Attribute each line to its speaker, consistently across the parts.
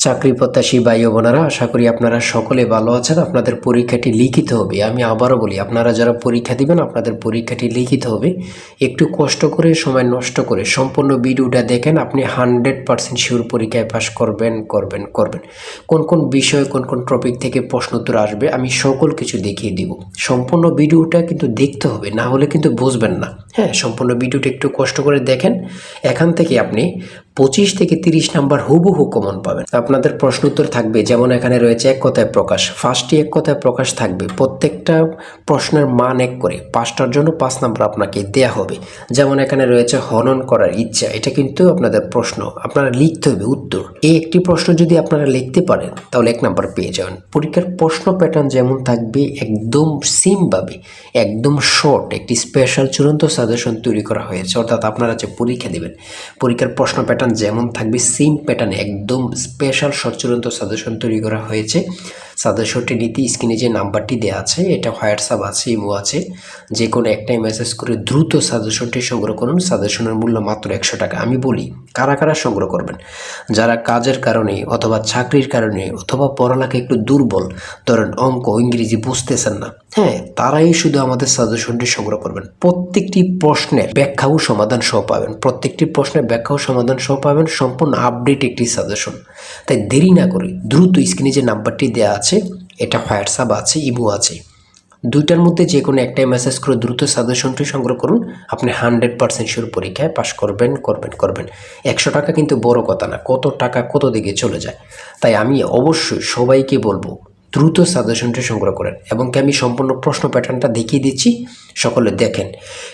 Speaker 1: চাকরি প্রত্যাশী ভাই ও বোনেরা, আশা করি আপনারা সকলে ভালো আছেন। আপনাদের পরীক্ষাটি লিখিত হবে। আমি আবারও বলি, আপনারা যারা পরীক্ষা দিবেন আপনাদের পরীক্ষাটি লিখিত হবে। একটু কষ্ট করে, সময় নষ্ট করে সম্পূর্ণ ভিডিওটা দেখেন, আপনি 100% শিওর পরীক্ষায় পাস করবেন। কোন কোন বিষয়, কোন কোন টপিক থেকে প্রশ্ন উত্তর আসবে আমি সকল কিছু দেখিয়ে দিব। সম্পূর্ণ ভিডিওটা কিন্তু দেখতে হবে, না হলে কিন্তু বুঝবেন না। হ্যাঁ, সম্পূর্ণ ভিডিওটা একটু কষ্ট করে দেখেন। এখান থেকে আপনি 25 থেকে 30 নাম্বার হুবহু কমন পাবেন। আপনাদের প্রশ্ন উত্তর থাকবে, যেমন এখানে রয়েছে এক কথায় প্রকাশ। ফার্স্টে এক কথায় প্রকাশ থাকবে, প্রত্যেকটা প্রশ্নের মান 1 করে, 5টার জন্য 5 নাম্বার আপনাকে দেয়া হবে। যেমন এখানে রয়েছে হনন করার ইচ্ছা, এটা কিন্তু আপনাদের প্রশ্ন, আপনারা লিখতে হবে উত্তর। এই একটি প্রশ্ন যদি আপনারা লিখতে পারেন তাহলে 1 নাম্বার পেয়ে যাবেন। পরীক্ষার প্রশ্ন প্যাটার্ন যেমন থাকবে একদম সেমভাবে, একদম শর্ট একটি স্পেশাল চূড়ান্ত সাজেশন তৈরি করা হয়েছে। অর্থাৎ আপনারা যে পরীক্ষা দেবেন, পরীক্ষার প্রশ্ন প্যাটার্ন যেমন থাকবে সেম প্যাটার্নে একদম স্পেশাল শর্ট চূড়ান্ত সাজেশন তৈরি করা হয়েছে। সাজেশনটি নিতে স্ক্রিনে যে নাম্বারটি দেওয়া আছে, এটা হোয়াটসঅ্যাপ আছে, ইমো আছে, যে কোনো একটাই মেসেজ করে দ্রুত সাজেশনটি সংগ্রহ করুন। সাজেশনের মূল্য মাত্র 100 টাকা। আমি বলি, কারা কারা সংগ্রহ করবেন? যারা কাজের কারণে অথবা চাকরির কারণে অথবা পড়ালেখা একটু দুর্বল, ধরেন অঙ্ক ইংরেজি বুঝতেছেন না, হ্যাঁ, তারাই শুধু আমাদের সাজেশনটি সংগ্রহ করবেন। প্রত্যেকটি প্রশ্নের ব্যাখ্যা ও সমাধান সহ পাবেন, প্রত্যেকটি প্রশ্নের ব্যাখ্যা ও সমাধান সহ পাবেন, সম্পূর্ণ আপডেট একটি সাজেশন। তাই দেরি না করে দ্রুত স্ক্রিনে যে নাম্বারটি দেওয়া আছে, এটা হোয়াটসঅ্যাপ আছে, ইমো আছে, দুইটার মধ্যে যে কোনো একটাই মেসেজ করে দ্রুত সাজেশনটি সংগ্রহ করুন। আপনি 100% শিওর পরীক্ষায় পাশ করবেন। 100 টাকা কিন্তু বড় কথা না, কত টাকা কত দিকে চলে যায়। তাই আমি অবশ্যই সবাইকে বলবো, দ্রুত সাজেশনটি সংগ্রহ করেন। এবং আমি সম্পূর্ণ প্রশ্ন প্যাটার্নটা দেখিয়ে দিচ্ছি, সকলে দেখেন।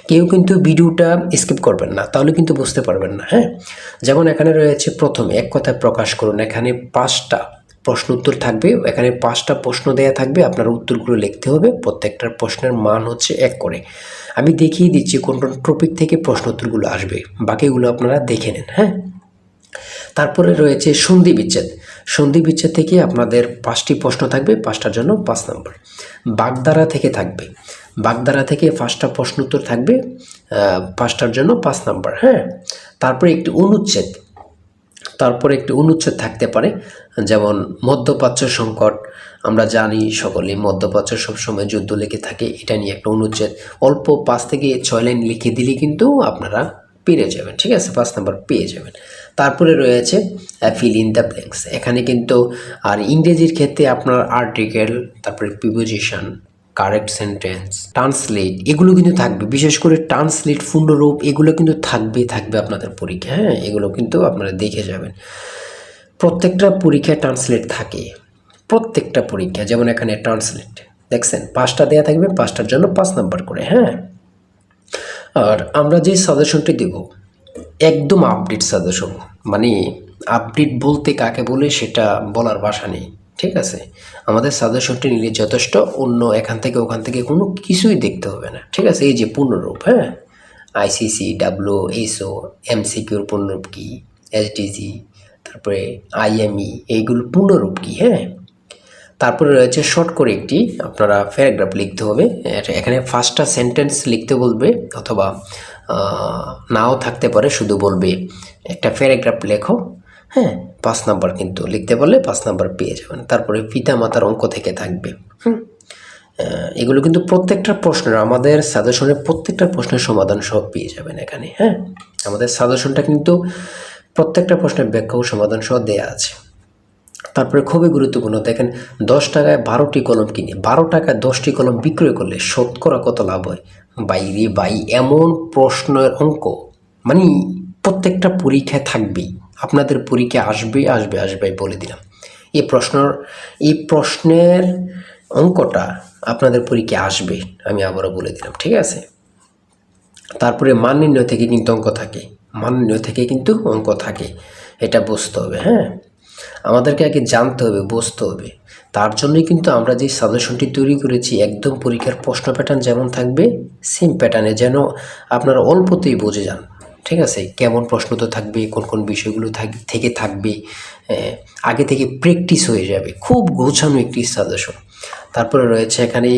Speaker 1: কেউ কিন্তু ভিডিওটা স্কিপ করবেন না, তাহলে কিন্তু বুঝতে পারবেন না। হ্যাঁ, যেমন এখানে রয়েছে প্রথমে এক কথায় প্রকাশ করুন। এখানে 5টা প্রশ্ন উত্তর থাকবে, এখানে 5টা প্রশ্ন দেয়া থাকবে, আপনার উত্তরগুলো লিখতে হবে। প্রত্যেকটার প্রশ্নের মান হচ্ছে 1 করে। আমি দেখিয়ে দিচ্ছি কোন কোন টপিক থেকে প্রশ্ন উত্তরগুলো আসবে, বাকিগুলো আপনারা দেখে নেন। হ্যাঁ, তারপরে রয়েছে সন্ধি বিচ্ছেদ। সন্ধি বিচ্ছেদ থেকে আপনাদের 5টি প্রশ্ন থাকবে, 5টার জন্য 5 নাম্বার। বাগধারা থেকে থাকবে, বাগধারা থেকে 5টা প্রশ্ন উত্তর থাকবে, 5টার জন্য 5 নাম্বার। হ্যাঁ, তারপরে একটি অনুচ্ছেদ, থাকতে পারে, যেমন মধ্যপ্রাচ্য সংকট। আমরা জানি সকলে মধ্যপ্রাচ্য সবসময় যুদ্ধ লেগে থাকে, এটা নিয়ে একটা অনুচ্ছেদ অল্প 5 থেকে 6 লাইন লিখে দিলে কিন্তু আপনারা পেরে যাবেন। ঠিক আছে, 5 নাম্বার পেয়ে যাবেন। তারপরে রয়েছে ফিল ইন দ্য ব্ল্যাঙ্কস। এখানে কিন্তু আর ইংরেজির ক্ষেত্রে আপনার আর্টিকেল, তারপরে প্রিপোজিশন, কারেক্ট সেন্টেন্স, ট্রান্সলেট, এগুলো কিন্তু থাকবে। বিশেষ করে ট্রান্সলেট, পূর্ণরূপ, এগুলো কিন্তু থাকবে আপনাদের পরীক্ষা। হ্যাঁ, এগুলো কিন্তু আপনারা দেখে যাবেন। প্রত্যেকটা পরীক্ষায় ট্রান্সলেট থাকে, প্রত্যেকটা পরীক্ষা। যেমন এখানে ট্রান্সলেট দেখছেন, 5টা দেওয়া থাকবে, 5টার জন্য 5 নাম্বার করে। হ্যাঁ, আর আমরা যে সাজেশনটি দেব একদম আপডেট সাজেশন। মানে আপডেট বলতে কাকে বলে সেটা বলার ভাষা নেই। ঠিক আছে, আমাদের সাজেশনটি নিলে যথেষ্ট, অন্য এখান থেকে ওখান থেকে কোনো কিছুই দেখতে হবে না। ঠিক আছে, এই যে পূর্ণরূপ, হ্যাঁ, আইসিসি, ডাব্লিউএসও, এমসিকিউর পূর্ণরূপ কী, এসডিজি, তারপরে আইএমই, এইগুলো পূর্ণরূপ কী। হ্যাঁ, তারপরে রয়েছে শর্ট করে একটি আপনারা প্যারাগ্রাফ লিখতে হবে। এখানে 5টা সেন্টেন্স লিখতে বলবে, অথবা নাও থাকতে পারে, শুধু বলবে একটা প্যারাগ্রাফ লেখো। হ্যাঁ, 5 নাম্বার কিন্তু লিখতে বললে 5 নাম্বার পেয়ে যাবেন। তারপরে পিতা মাতার অঙ্ক থেকে থাকবে। এগুলো কিন্তু প্রত্যেকটা প্রশ্নের, আমাদের সাজেশনের প্রত্যেকটা প্রশ্নের সমাধান সব পেয়ে যাবেন এখানে। হ্যাঁ, আমাদের সাজেশনটা কিন্তু প্রত্যেকটা প্রশ্নের ব্যাখ্যা ও সমাধান সহ দেয়া আছে। তারপরে খুবই গুরুত্বপূর্ণ, দেখেন 10 টাকায় 12টি কলম কিনে 12 টাকায় 10টি কলম বিক্রয় করলে শতকরা কত লাভ হয়? ভাই, এমন প্রশ্নের অঙ্ক মানে প্রত্যেকটা পরীক্ষায় থাকবেই, আপনাদের পরীক্ষা আসবে বলে দিলাম। এই প্রশ্নের অঙ্কটা আপনাদের পরীক্ষায় আসবে, আমি আবারও বলে দিলাম। ঠিক আছে, তারপরে মান নির্ণয় থেকে কিন্তু অঙ্ক থাকে, এটা বুঝতে হবে। হ্যাঁ, আমাদেরকে আগে জানতে হবে, বুঝতে হবে। তার জন্যই কিন্তু আমরা যে সাজেশনটি তৈরি করেছি, একদম পরীক্ষার প্রশ্ন প্যাটার্ন যেমন থাকবে সেম প্যাটার্নে, যেন আপনারা অল্পতেই বুঝে যান। ঠিক আছে, কেমন প্রশ্ন তো থাকবে, কোন কোন বিষয়গুলো থেকে থাকবে, আগে থেকে প্র্যাকটিস হয়ে যাবে। খুব গোছানো একটি সাজেশন। তারপরে রয়েছে এখানে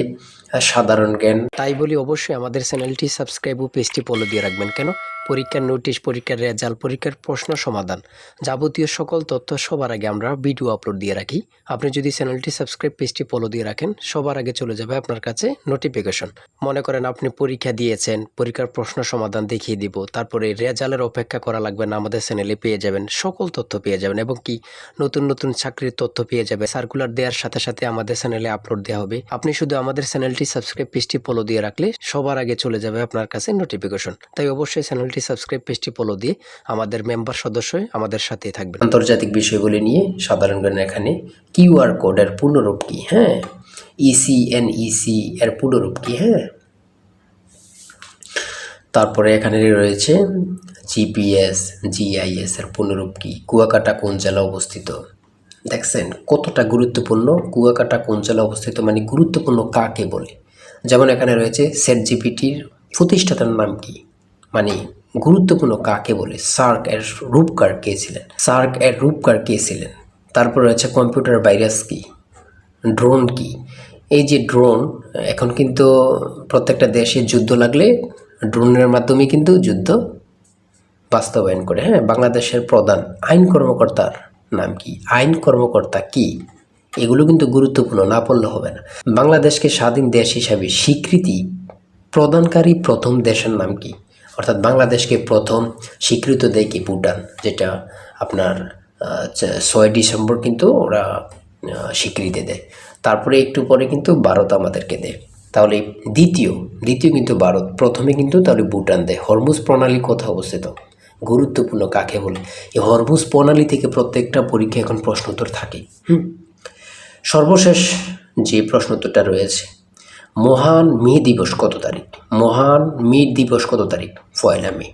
Speaker 1: সাধারণ জ্ঞান। তাই বলি, অবশ্যই আমাদের চ্যানেলটি সাবস্ক্রাইব ও পেজটি ফলো দিয়ে রাখবেন। কেন? পরীক্ষার নোটিশ, পরীক্ষার রেজাল্ট, পরীক্ষার প্রশ্ন সমাধান, যাবতীয় সকল তথ্য সবার আগে আমরা ভিডিও আপলোড দিয়ে রাখি। আপনি যদি চ্যানেলটি সাবস্ক্রাইব, পেজটি ফলো দিয়ে রাখেন, সবার আগে চলে যাবে আপনার কাছে নোটিফিকেশন। মনে করেন আপনি পরীক্ষা দিয়েছেন, পরীক্ষার প্রশ্ন সমাধান দেখিয়ে দিব, তারপরে রেজাল্টের অপেক্ষা করা লাগবে না, আমাদের চ্যানেলে পেয়ে যাবেন, সকল তথ্য পেয়ে যাবেন এবং কি নতুন নতুন চাকরির তথ্য পেয়ে যাবে। সার্কুলার দেওয়ার সাথে সাথে আমাদের চ্যানেলে আপলোড দেওয়া হবে। আপনি শুধু আমাদের চ্যানেলটি সাবস্ক্রাইব, পেজটি ফলো দিয়ে রাখলে সবার আগে চলে যাবে আপনার কাছে নোটিফিকেশন। তাই অবশ্যই চ্যানেলটি সাবস্ক্রাইব, পেজটি ফলো দিয়ে আমাদের মেম্বার সদস্য আমাদের সাথে থাকবেন। আন্তর্জাতিক বিষয়গুলি নিয়ে সাধারণ জ্ঞান, এখানে কিউআর কোডের পূর্ণরূপ কি, হ্যাঁ, ইসিএনইসি এর পূর্ণরূপ কি, হ্যাঁ, তারপরে এখানে রয়েছে জিপিএস, জিআইএস এর পূর্ণরূপ কি, কুয়াকাটা কোন জেলা অবস্থিত। দেখছেন কতটা গুরুত্বপূর্ণ, কুয়াকাটা কোন জেলা অবস্থিত মানে গুরুত্বপূর্ণ কাকে বলে। যেমন এখানে রয়েছে চ্যাটজিপিটির প্রতিষ্ঠাতার নাম কি, মানে গুরুত্বপূর্ণ কাকে বলে। সার্ক এর রূপকার কে ছিলেন, সার্ক এর রূপকার কে ছিলেন। তারপর রয়েছে কম্পিউটার ভাইরাস কি, ড্রোন কি। এই যে ড্রোন, এখন কিন্তু প্রত্যেকটা দেশে যুদ্ধ লাগলে ড্রোনের মাধ্যমে কিন্তু যুদ্ধ বাস্তবায়ন করে। হ্যাঁ, বাংলাদেশের প্রধান আইন কর্মকর্তার নাম কি, আইন কর্মকর্তা কি, এগুলো কিন্তু গুরুত্বপূর্ণ, না পড়লে হবে না। বাংলাদেশকে স্বাধীন দেশ হিসাবে স্বীকৃতি প্রদানকারী প্রথম দেশের নাম কি, অর্থাৎ বাংলাদেশকে প্রথম স্বীকৃত দেয় কি, ভুটান, যেটা আপনার 6 ডিসেম্বর কিন্তু ওরা স্বীকৃতি দেয়। তারপরে একটু পরে কিন্তু ভারত আমাদেরকে দেয়। তাহলে দ্বিতীয় কিন্তু ভারত, প্রথমে কিন্তু তাহলে ভুটান দেয়। হরমুজ প্রণালী কোথায় অবস্থিত, গুরুত্বপূর্ণ কাকে বলে। এই হরমুজ প্রণালী থেকে প্রত্যেকটা পরীক্ষা এখন প্রশ্নোত্তর থাকে। সর্বশেষ যে প্রশ্নোত্তরটা রয়েছে, মহান মে দিবস কত তারিখ, মহান মে দিবস কত তারিখ, 1 মে।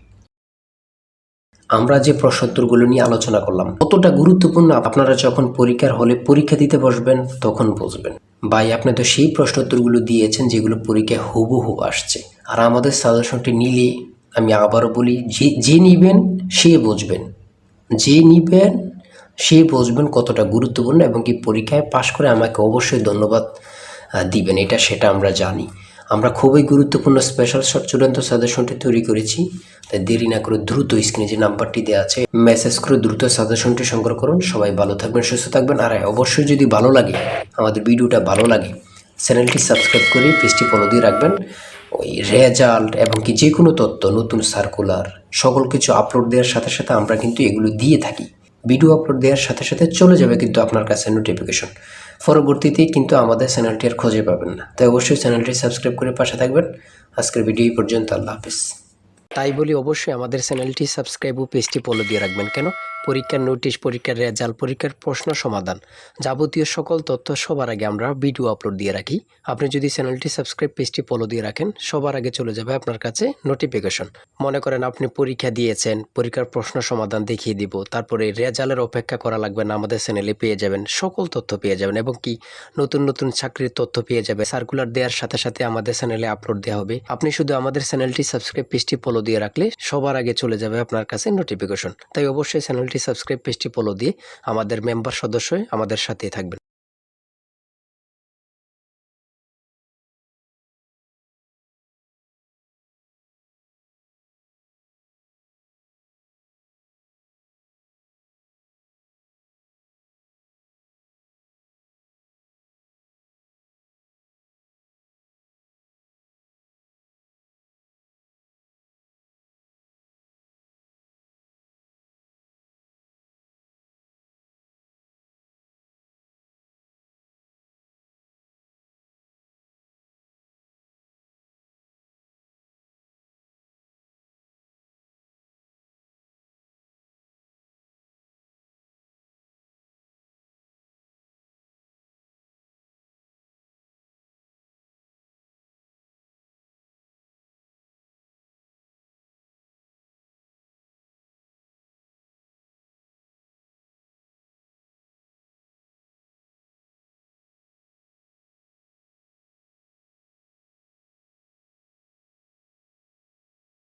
Speaker 1: আমরা যে প্রশ্নোত্তরগুলো নিয়ে আলোচনা করলাম কতটা গুরুত্বপূর্ণ, আপনারা যখন পরীক্ষার হলে পরীক্ষা দিতে বসবেন তখন বুঝবেন। ভাই, আপনি তো সেই প্রশ্নোত্তরগুলো দিয়েছেন যেগুলো পরীক্ষায় হুবহু আসছে। আর আমাদের সাজেশনটি নিলে, আমি আবারও বলি, যে নিবেন সে বুঝবেন, যে নিবেন সে বুঝবেন কতটা গুরুত্বপূর্ণ, এবং কি পরীক্ষায় পাশ করে আমাকে অবশ্যই ধন্যবাদ দিবেন, সেটা আমরা জানি। আমরা খুবই গুরুত্বপূর্ণ স্পেশাল শর্ট চূড়ান্ত সাজেশনটি তৈরি করেছি। তাই দেরি না করে দ্রুত স্ক্রিনে যে নাম্বারটি দেওয়া আছে মেসেজ করে দ্রুত সাজেশনটি সংগ্রহ করুন। সবাই ভালো থাকবেন, সুস্থ থাকবেন। আর অবশ্যই যদি ভালো লাগে, আমাদের ভিডিওটা ভালো লাগে, চ্যানেলটি সাবস্ক্রাইব করে পেজটি ফলো দিয়ে রাখবেন। ওই রেজাল্ট এবং কি যে কোনো তথ্য, নতুন সার্কুলার, সকল কিছু আপলোড দেওয়ার সাথে সাথে আমরা কিন্তু এগুলো দিয়ে থাকি। ভিডিও আপলোড দেওয়ার সাথে সাথে চলে যাবে কিন্তু আপনার কাছে নোটিফিকেশন। পরবর্তীতে কিন্তু আমাদের চ্যানেলটি আর খুঁজে পাবেন না। তাই অবশ্যই চ্যানেলটি সাবস্ক্রাইব করে পাশে থাকবেন। আজকের ভিডিও এই পর্যন্ত, আল্লাহ হাফেজ। তাই বলি অবশ্যই আমাদের চ্যানেলটি সাবস্ক্রাইব ও পেজটি ফলো দিয়ে রাখবেন। কেন, পরীক্ষার নোটিশ, পরীক্ষার রেজাল্ট, পরীক্ষার প্রশ্ন সমাধান, যাবতীয় সকল তথ্য সবার আগে আমরা ভিডিও আপলোড দিয়ে রাখি। আপনি যদি চ্যানেলটি সাবস্ক্রাইব, পেজটি ফলো দিয়ে রাখেন, সবার আগে চলে যাবে আপনার কাছে নোটিফিকেশন। মনে করেন আপনি পরীক্ষা দিয়েছেন, পরীক্ষার প্রশ্ন সমাধান দেখিয়ে দিব, তারপরে রেজাল্টের অপেক্ষা করা লাগবে না, আমাদের চ্যানেলে পেয়ে যাবেন, সকল তথ্য পেয়ে যাবেন এবং কি নতুন নতুন চাকরির তথ্য পেয়ে যাবে। সার্কুলার দেওয়ার সাথে সাথে আমাদের চ্যানেলে আপলোড দেওয়া হবে। আপনি শুধু আমাদের চ্যানেলটি সাবস্ক্রাইব, পেজটি ফলো দিয়ে রাখলে সবার আগে চলে যাবে আপনার কাছে নোটিফিকেশন। তাই অবশ্যই চ্যানেলটি সাবস্ক্রাইব, পেজটি ফলো দিয়ে আমাদের মেম্বার সদস্য আমাদের সাথে থাকবেন।